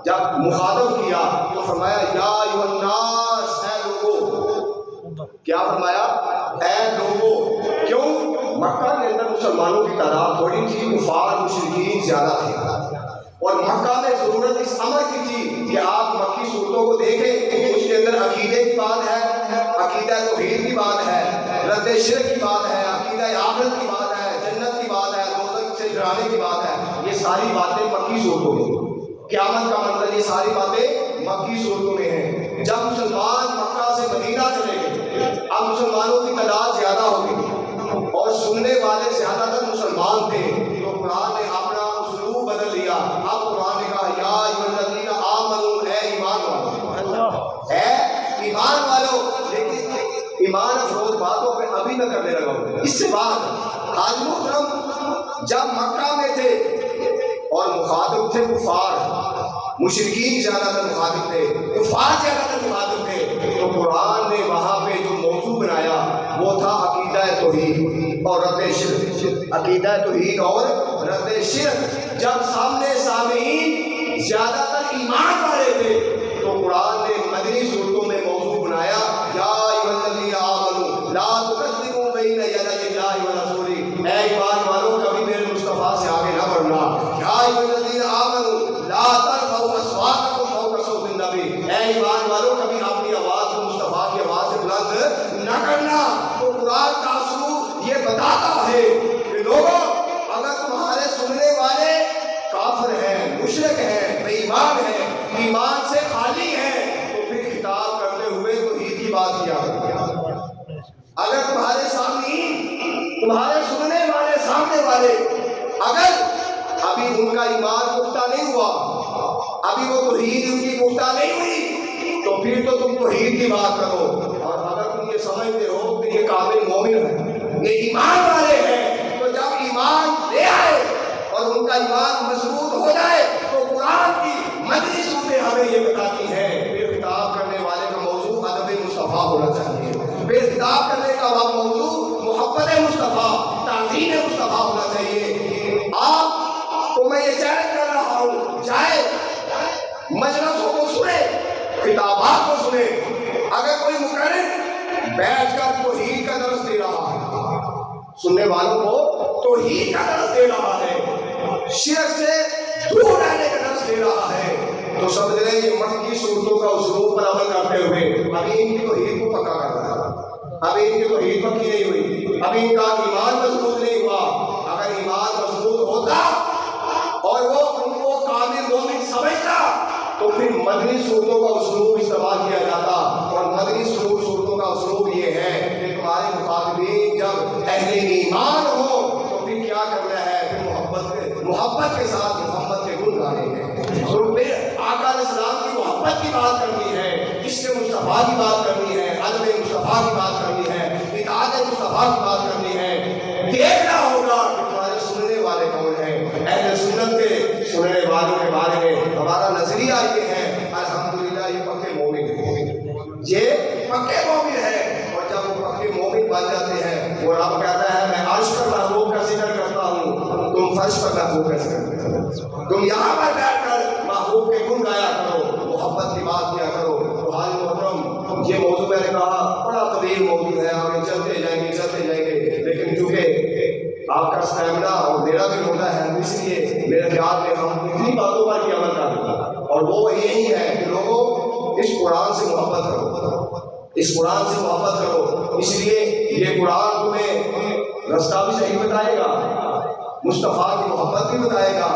جب مخاطب کیا تو فرمایا یا ایھا الناس، اے لوگوں۔ کیا فرمایا؟ اے لوگوں۔ کیوں؟ مکہ کے اندر مسلمانوں کی تعداد تھوڑی تھی، کفار مشرکین زیادہ تھے، اور مکہ میں ضرورت اس امر کی تھی کہ آپ مکی صورتوں کو دیکھیں، اس کے اندر عقیدے کی بات ہے، عقیدہ توحید کی بات ہے، رد شرک کی بات ہے، عقیدہ آخرت کی بات ہے، جنت کی بات ہے، دوزخ سے ڈرانے کی بات ہے۔ یہ ساری باتیں مکی صورتوں میں، قیامت کا منظر، یہ ساری باتیں مکی صورتوں میں ہیں۔ جب مسلمان مکہ سے مدینہ چلے گئے، اب مسلمانوں کی تعداد زیادہ ہو گئی اور سننے والے زیادہ تر مسلمان تھے، تو قرآن نے اپنا اسلوب بدل لیا۔ اب قرآن نے کہا یا ایھا الذین آمنوا، اے ایمان والو، اے ایمان والو۔ لیکن ایمان افروز باتوں پہ ابھی نہ کرنے لگا ہوں، اس سے بعد حاجی محترم جب مکہ میں تھے اور مخاطب تھے کفار، مشرکین زیادہ تر مخاطب تھے، کفار زیادہ تر مخاطب تھے، تو قرآن نے وہاں پہ جو موضوع بنایا وہ تھا عقیدہ توحید اور رد شرک۔ عقیدہ توحید اور رد شرک۔ جب سامنے سامعین زیادہ تر ایمان والے تھے تو قرآن نے مدنی صورتوں میں موضوع بنایا یا ایھا الذین آمنوا لا تقدموا بین یدی اللہ ورسولہ، اے ایمان والو کبھی میرے مصطفیٰ سے آگے نہ بڑھنا۔ یا ایھا الذین آمنوا لا ترفعوا اصواتکم فوق صوت النبی، اے ایمان والو کبھی اپنی آواز کو مصطفیٰ کی آواز سے بلند نہ کرنا۔ تو قرآن کا اصول یہ بتاتا ہے کہ لوگوں اگر تمہارے سننے والے کافر ہیں، مشرک ہیں، بے ایمان ہیں، ایمان سے خالی ہیں، تو پھر خطاب کرتے ہوئے توحید کی بات کیا۔ اگر تمہارے سامعین، تمہارے سننے والے، سامنے والے، اگر ابھی ان کا ایمان پختہ نہیں ہوا، ابھی وہ توحید ان کی پختہ نہیں ہوئی، تو پھر تو تم توحید کی بات کرو۔ اور اگر تم یہ سمجھتے ہو کہ یہ کامل مومن ہے، یہ ایمان والے ہیں، تو جب ایمان لے آئے اور ان کا ایمان مضبوط ہو جائے تو قرآن کی مدنی صورتیں ہمیں یہ بتاتی ہیں پھر خطاب کرنے والے کا موضوع ادب مصطفیٰ ہونا چاہیے، پھر خطاب کرنے کا موضوع محبت مصطفیٰ، تعظیم مصطفیٰ ہونا چاہیے۔ آپ کو میں یہ چیلنج کر رہا ہوں، جائے مجلسوں کو سنے، خطابات کو سنے، اگر کوئی مقرر بیٹھ کر توحید کا درس دے رہا ہے، سننے والوں کو توحید کا درس دے رہا ہے، شرک سے دور رہنے کا درس دے رہا ہے، تو سمجھ لیں یہ مکی صورتوں کا اسلوب پر عمل کرتے ہوئے ابھی ان کی توحید کو پکا کر رہا ہے، ابھی ان کی توحید پکی نہیں ہوئی، ابھی ان کا ایمان مضبوط نہیں ہوا۔ اگر ایمان مضبوط ہوتا اور وہ ان کو کامل مومن سمجھتا تو پھر مدنی صورتوں کا اسلوب استعمال کیا جاتا، اور مدنی صورتوں کا اسلوب یہ ہے کہ تمہارے مخاطبین جب اہل ایمان ہو تو پھر کیا کرنا ہے، پھر محبت کے ساتھ محمد کے گن گانے ہیں، تو پھر آقا علیہ السلام کی محبت کی بات کرنی ہے، عشق مصطفیٰ کی بات کرنی ہے، ادب مصطفیٰ کی بات کرنی ہے، اطاعت مصطفیٰ کی بات کرنی ہے۔ دیکھنا ہوگا کہ تمہارے سننے والے کون ہیں۔ اہل سنت کے سننے والوں کے بارے میں ہمارا نظریہ یہ ہے تم یہاں پر بیٹھ کر محبوب کے گن گایا کرو، محبت کی بات کیا کرو۔ تو حال محترم یہ موضوع میں نے کہا بڑا طویل موضوع ہے، آگے چلتے جائیں گے، لیکن چونکہ آپ کا اسٹیمنا اور میرا بھی ہوتا ہے، اس لیے میرے خیال میں ہم اتنی باتوں پر بھی عمل کریں، اور وہ یہی ہے کہ لوگوں اس قرآن سے محبت کرو، اس قرآن سے محبت کرو۔ اس لیے یہ قرآن تمہیں رستہ بھی صحیح بتائے گا، مصطفیٰ کی محبت بھی بتائے گا،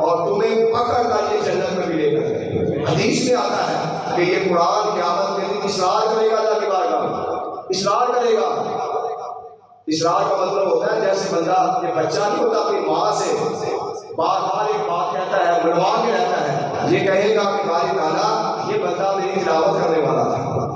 اور تمہیں پکڑ کر یہ جنت میں بھی لے کر جائے گا۔ حدیث میں آتا ہے کہ یہ قرآن قیامت کے دن اصرار کرے گا اللہ کی بارگاہ میں، اصرار کرے گا۔ اصرار کا مطلب ہوتا ہے جیسے بندہ یہ بچہ نہیں ہوتا اپنی ماں سے بار بار ایک بات کہتا ہے، منوا کے رہتا ہے، یہ کہے گا کہ باری تعالیٰ یہ بندہ میری تلاوت کرنے والا تھا،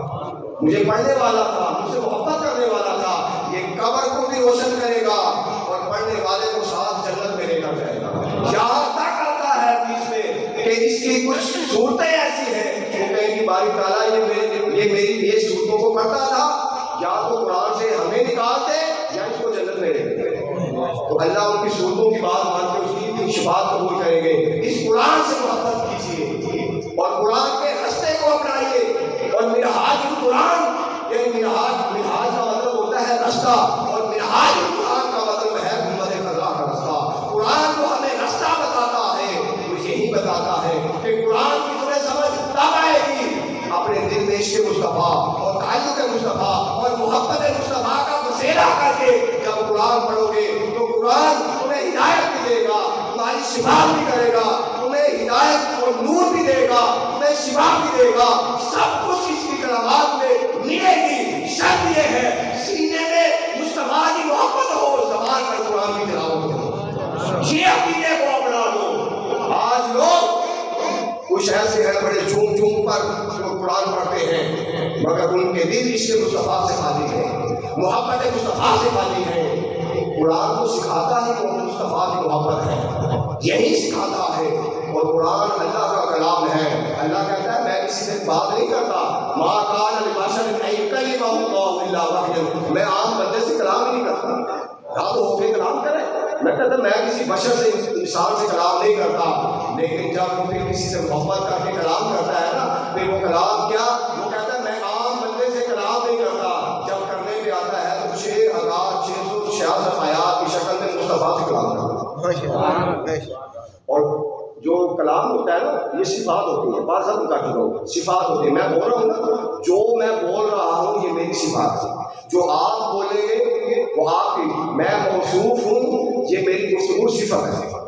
مجھے پڑھنے والا تھا، مجھ سے محبت کرنے والا تھا، یہ قبر کو بھی روشن کرے گا اور پڑھنے والے کو ساتھ جنت میں لے کر جائے گا۔ یہاں تک آتا ہے حدیث میں کہ اس کی کچھ صورتیں ایسی ہیں وہ کہیں کہ باری تعالیٰ یہ میری یہ صورتوں کو کرتا تھا، یا تو قرآن سے ہمیں نکال دے یا اس کو جنت میں لے گئے۔ تو اللہ ان کی صورتوں کی بات مان کے اس کی شفاعت قبول کریں گے۔ اس قرآن سے محبت کیجیے اور قرآن کے رستے کو اپنائیے، اور منہاج القرآن یعنی منہاج کا مطلب ہوتا ہے رستہ، اور منہاج القرآن کا مطلب ہے محمد خدا کا رستہ۔ قرآن کو ہمیں رستہ بتاتا ہے، وہ یہی بتاتا ہے کہ قرآن کی تمہیں سمجھ تب آئے گی اپنے دل میں عشق مصطفیٰ اور تعلق مصطفیٰ اور محبت مصطفیٰ کا مسیرہ کر کے جب قرآن پڑھو گے تو قرآن تمہیں ہدایت بھی دے گا، تمہاری شفا بھی کرے گا، تمہیں ہدایت اور نور بھی دے گا، تمہیں شفا بھی دے گا، سب کچھ اس کی کلمات میں ملے گی۔ شرط یہ ہے سینے میں مصطفیٰ کی محبت ہو، زبان پر قرآن کی تلاوت ہو، یہ عقیدے کو اپنا لو۔ آج لوگ کچھ ایسے ہیں بڑے جھوم پر جو قرآن پڑھتے ہیں، مگر ان کے دل عشق مصطفیٰ سے خالی ہے، محبت مصطفیٰ سے خالی ہے۔ قرآن کو سکھاتا ہی وہ مصطفیٰ کی محبت ہے، یہی سکھاتا ہے۔ اور قرآن اللہ کا کلام ہے، اللہ کہتا ہے میں کسی سے بات نہیں کرتا، ما کان لبشر ان یکلمہ اللہ الا وحیا، میں عام بندے سے کلام ہی نہیں کرتا، راہ تو ہو کے کلام کرے، میں کہتا میں کسی بشر سے انسان سے کلام نہیں کرتا۔ لیکن جب وہ پھر کسی سے محبت کر کے کلام کرتا ہے نا، پھر وہ کلام کیا، وہ کہتا ہے میں عام بندے سے کلام نہیں کرتا، جب کرنے پہ آتا ہے تو 6666 آیات کی شکل میں مصطفیٰ سے کلام کرتا۔ اور جو کلام ہوتا ہے نا یہ صفات ہوتی ہے، بعض ہم کر چکا ہوں، صفات ہوتی ہے، میں بول رہا ہوں نا، جو میں بول رہا ہوں یہ میری صفات ہے، جو آپ بولیں گے وہ آپ کی، میں موصوف ہوں یہ میری گفتگو صفت ہے،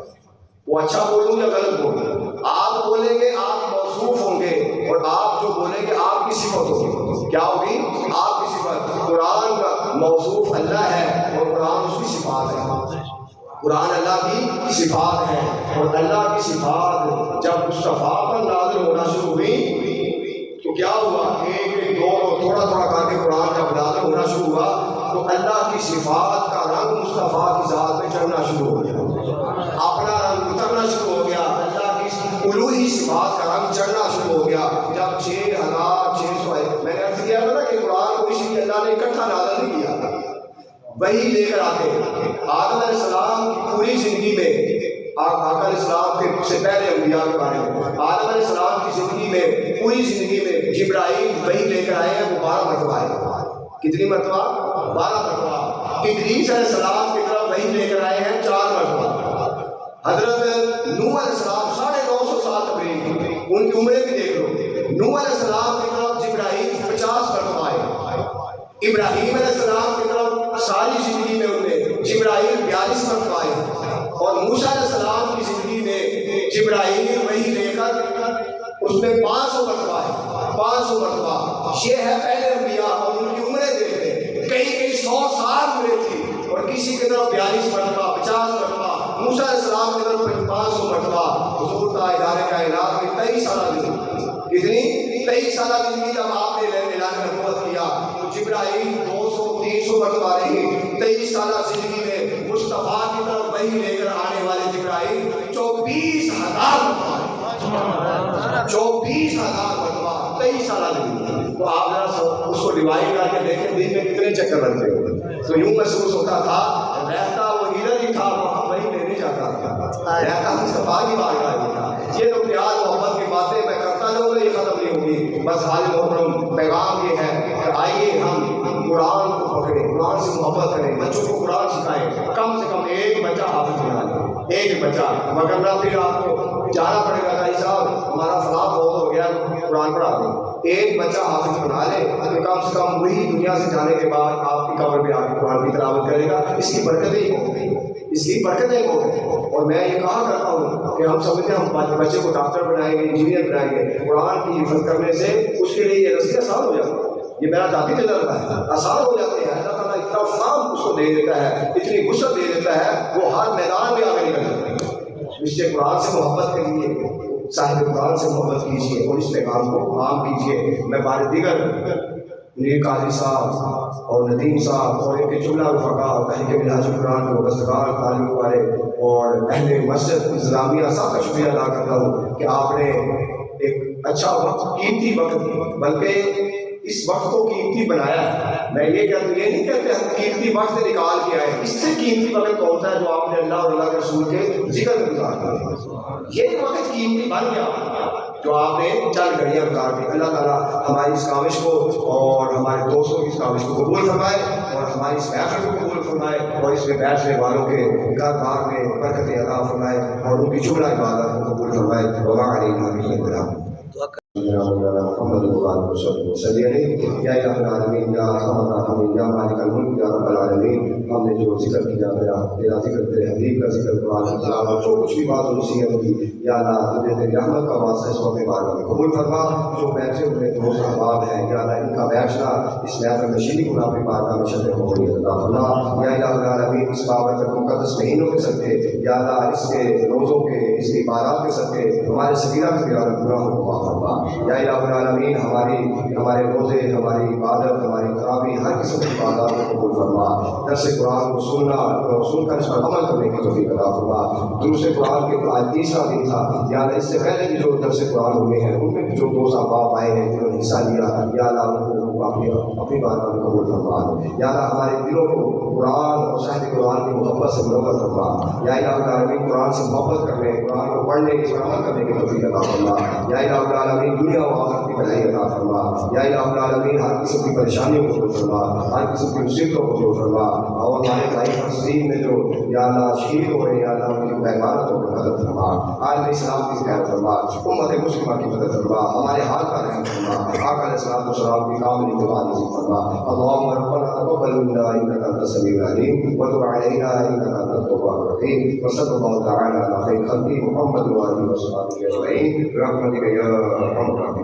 وہ اچھا بولوں یا غلط بولوں، آپ بولیں گے آپ موصوف ہوں گے، اور آپ جو بولیں گے آپ کی صفت ہوگی، کیا ہوگی؟ آپ کی صفت۔ قرآن کا موصوف اللہ ہے اور قرآن اس کی صفات ہے، قرآن اللہ کی صفات ہے، اور اللہ کی صفات جب مصطفیٰ پر نازل ہونا شروع ہوئی تو کیا ہوا؟ ایک دو تھوڑا کر کے قرآن جب نازل ہونا شروع ہوا تو اللہ کی صفات کا رنگ مصطفیٰ کی ذات میں چڑھنا شروع ہو گیا، اپنا رنگ اترنا شروع ہو گیا، اللہ کی الوہی صفات کا رنگ چڑھنا شروع ہو گیا۔ جب 6600 میں نے عرض کیا تھا نا کہ قرآن کو اسی لیے اللہ نے اکٹھا نازل نہیں کیا تھا، وہی لے کر آتے۔ آدم علیہ السلام کی پوری زندگی میں، آقا علیہ السلام کے سے پہلے انبیاء کے بارے میں، آدم علیہ السلام کی زندگی میں، پوری زندگی میں جبرائیل وہی لے کر آئے ہیں، وہ 12 مرتبہ آئے۔ کتنی مرتبہ؟ 12 مرتبہ۔ ادریس علیہ السلام کی طرف وہی لے کر آئے ہیں 4 مرتبہ۔ حضرت نوح علیہ السلام 950 سال تقریب، ان کی عمریں بھی دیکھ لو۔ نوح علیہ السلام کی طرف جبرائیل 50 مرتبہ آئے۔ ابراہیم علیہ السلام کی طرف ساری زندگی میں انہیں جبرائیل 42 مرتبہ آئے، اور موسیٰ علیہ السلام کی زندگی میں جبرائیل وہی لے کر اس میں 500 مرتبہ آئے، 500 مرتبہ۔ یہ ہے پہلے انبیاء، اور ان کی عمریں دیکھ لیں، کئی 100 سال عمریں تھی، اور کسی کی طرف 42 مرتبہ، 50 مرتبہ، موسیٰ علیہ السلام کی طرف 500 مرتبہ۔ حضور کا ادارے کائنات کی 23 سالہ زندگی، کتنی 23 سالہ زندگی جب آپ نے اعلان نبوت کیا تو جبرائیل 200-300 مرتبہ نہیں، 23 سالہ زندگی میں مصطفیٰ کی طرف وحی لے کر آنے والے جبرائیل 24,000 مرتبہ، 24,000 مرتبہ 23 سالہ زندگی۔ تو آپ ذرا اس کو ڈیوائڈ کر کے دیکھیں دن میں کتنے چکر لگتے ہیں۔ تو یوں محسوس ہوتا تھا رہتا وہ ادھر ہی تھا، وہاں وہی لینے جاتا تھا۔ رہتا مصطفیٰ کی بارگاہ میں تھا. یہ تو پیار محبت کی باتیں میں کرتا جاؤں گا، یہ ختم نہیں ہوگی. بس حال محترم پیغام یہ ہے کہ آئیے ہم قرآن کو پکڑیں، قرآن سے محبت کریں، بچوں کو قرآن سکھائیں. کم سے کم ایک بچہ حافظ بنا لیں، ایک بچہ. مگر نہ پھر آپ کو جانا پڑے گا بھائی صاحب ہمارا فلاں بہت ہو گیا قرآن پڑھا دیں. ایک بچہ حافظ بنا لے تو کم سے کم وہی دنیا سے جانے کے بعد آپ کی قبر پہ آ کے قرآن کی تلاوت کرے گا. اس کی برکتیں ہی بہت ہیں، اس کی برکتیں بہت ہیں. اور میں یہ کہا کرتا ہوں کہ ہم سمجھتے ہیں ہم بچے کو ڈاکٹر بنائیں گے، انجینئر بنائیں گے. قرآن کی حفظ کرنے سے اس کے لیے یہ رستے آسان ہو جاتی ہے. یہ میرا ذاتی تجربہ ہے، آسان ہو جاتے ہیں. اللہ تعالیٰ اتنا فام اس کو دے دیتا ہے، اتنی وسعت دے دیتا ہے، وہ ہر میدان میں آگے نکل جاتا ہے. اس سے قرآن سے محبت کریے، صاحب قرآن سے محبت کیجیے اور اس پیغام کو عام کیجیے. میں بار دیگر میر قاضی صاحب اور ندیم صاحب اور ان کے جملہ رفقا اور تحریک منہاج القرآن کے وابستگار تعلق والے اور اہل مسجد انتظامیہ سب کا شکریہ ادا کرتا ہوں کہ آپ نے ایک اچھا وقت، قیمتی وقت، بلکہ اس وقت کو قیمتی بنایا ہے. میں یہ نہیں کہتے ہم قیمتی وقت نکال کے آئے، اس سے قیمتی وقت کون سا ہے جو آپ نے اللہ اور اللہ کے رسول کے ذکر میں گزار دیا. یہ وقت قیمتی بن گیا جو آپ نے چند گھڑیاں گزار دی. اللہ تعالیٰ ہماری اس کاوش کو اور ہمارے دوستوں کی اس کاوش کو قبول فرمائے اور ہماری اس محفل کو قبول فرمائے اور اس میں بیٹھنے والوں کے گھر بار میں برکت عطا فرمائے اور ان کی جملہ عبادت کو قبول فرمائے. وما علینا الا البلاغ. محمد صلی علیہ یا الہ العالمین یا ارحم الراحمین یا مالک الملک یا رب العالمین. ہم نے جو ذکر کیا تیرا ذکر تیرے حبیب کا ذکر قرآن کی تلاوت جو کچھ بھی بات نصیحت کی یا اللہ تجھے تیری رحمت کا واسطہ اس وقت بارگاہ میں قبول فرما. جو بیٹھے ہوئے دوست احباب ہیں یا اللہ ان کا بیٹھنا اس محفل نشینی کو اپنی بارگاہ میں شرف قبولیت عطا فرما. یا الہ العالمین اس بابرکت مقدس مہینوں کے صدقے یا اللہ اس کے روزوں کے اس کی عبادات کے صدقے ہمارے صغیرہ کبیرہ گناہوں کو معاف فرما. یا الہ العالمین ہمارے روزے، ہماری عبادت، ہماری تراویح، ہر قسم کی عبادات کو قبول فرما. درس قرآن کو سننا اور سن کر اس پر عمل کرنے کی توفیق عطا فرما. درس قرآن کے آج تیسرا دن تھا یا اللہ اس سے پہلے بھی جو درس قرآن ہوئے ہیں ان میں بھی جو دوست احباب آئے ہیں جنہوں نے حصہ لیا یا اللہ ان کو اپنی بارگاہ میں قبول فرما. یا اللہ ہمارے دلوں کو قرآن اور صاحب قرآن کی محبت سے منور فرما. یا الہ العالمین قرآن سے محبت کرنے، قرآن کو پڑھنے، اس پر عمل کرنے کی توفیق عطا فرما. یا الہ العالمین دنیا و آخرت کی بھلائی عطا فرما. یا الہ العالمین ہر قسم کی پریشانیوں کو دور فرما، ہر قسم کی مصیبتوں کو دور فرما. اور ہمارے بھائی فلسطین میں جو یا اللہ شہید ہو رہے ہیں یا اللہ ان کی پیغامتوں کو مدد فرما. عالم اسلام کی خیر فرما، امت مسلمہ کی مدد فرما، ہمارے حال کا رحم فرما. آقا علیہ الصلوۃ والسلام کی کامل اتباع نصیب فرما. اللهم ربنا تقبل منا انك انت السميع العليم وتب علينا انك انت التواب الرحيم. وصلى الله تعالى على خير خلقه محمد وآله وصحبه اجمعين برحمتك يا ارحم الراحمين.